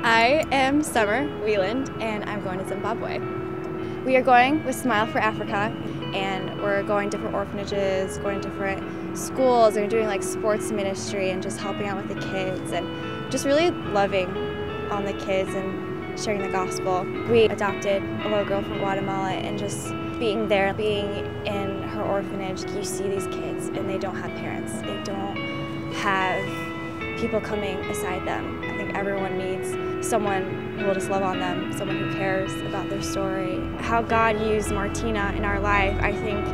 I am Summer Wieland, and I'm going to Zimbabwe. We are going with Smile for Africa, and we're going to different orphanages, going to different schools, and doing like sports ministry and just helping out with the kids and just really loving on the kids and sharing the gospel. We adopted a little girl from Guatemala, and just being there, being in her orphanage, you see these kids and they don't have parents. They don't have people coming beside them. I think everyone needs someone who will just love on them, someone who cares about their story. How God used Martina in our life, I think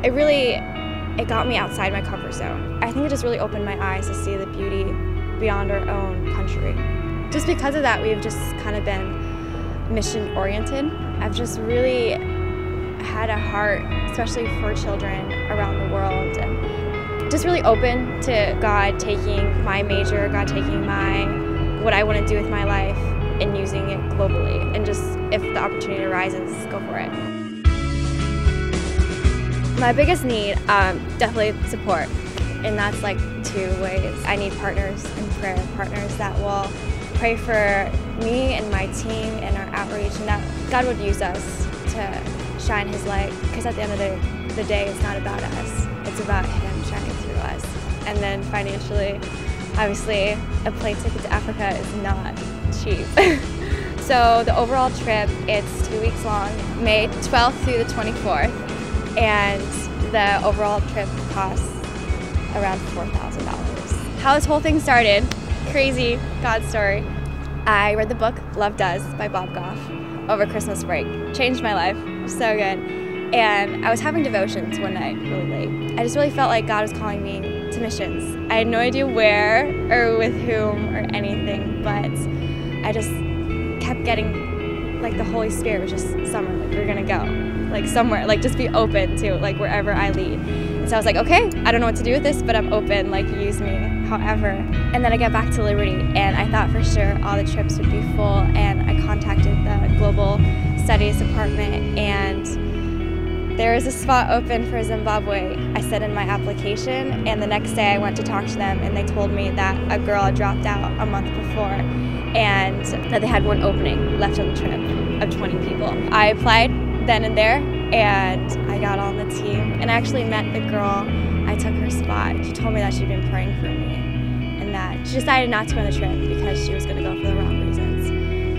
it got me outside my comfort zone. I think it just really opened my eyes to see the beauty beyond our own country. Just because of that, we've just kind of been mission-oriented. I've just really had a heart, especially for children around the world, and just really open to God taking my major, God taking what I want to do with my life and using it globally. And just, if the opportunity arises, go for it. My biggest need, definitely support. And that's like two ways. I need partners in prayer, partners that will pray for me and my team and our outreach, and that God would use us to shine His light. Because at the end of the day, it's not about us. It's about Him shining through us. And then financially, obviously, a plane ticket to Africa is not cheap. So the overall trip, it's 2 weeks long, May 12th through the 24th, and the overall trip costs around $4,000. How this whole thing started, crazy God story. I read the book Love Does by Bob Goff over Christmas break. Changed my life, so good. And I was having devotions one night, really late. I just really felt like God was calling me to missions. I had no idea where or with whom or anything, but I just kept getting, like, the Holy Spirit was just, Summer, like, we're gonna go. Like, somewhere, like, just be open to, like, wherever I lead. And so I was like, okay, I don't know what to do with this, but I'm open, like, use me, however. And then I got back to Liberty, and I thought for sure all the trips would be full, and I contacted the Global Studies Department, and there was a spot open for Zimbabwe. I sent in my application, and the next day I went to talk to them, and they told me that a girl had dropped out a month before, and that they had one opening left on the trip of 20 people. I applied then and there, and I got on the team, and I actually met the girl. I took her spot. She told me that she'd been praying for me, and that she decided not to go on the trip because she was going to go for the wrong reasons,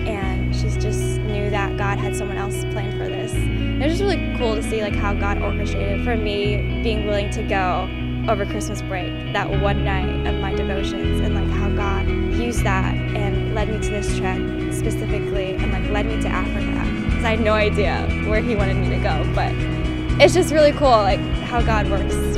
and she just knew that God had someone else planned for this. It was just really cool to see, like, how God orchestrated for me being willing to go over Christmas break, that one night of my devotions, and like how God used that and led me to this trip specifically, and like led me to Africa, because I had no idea where He wanted me to go. But it's just really cool, like, how God works.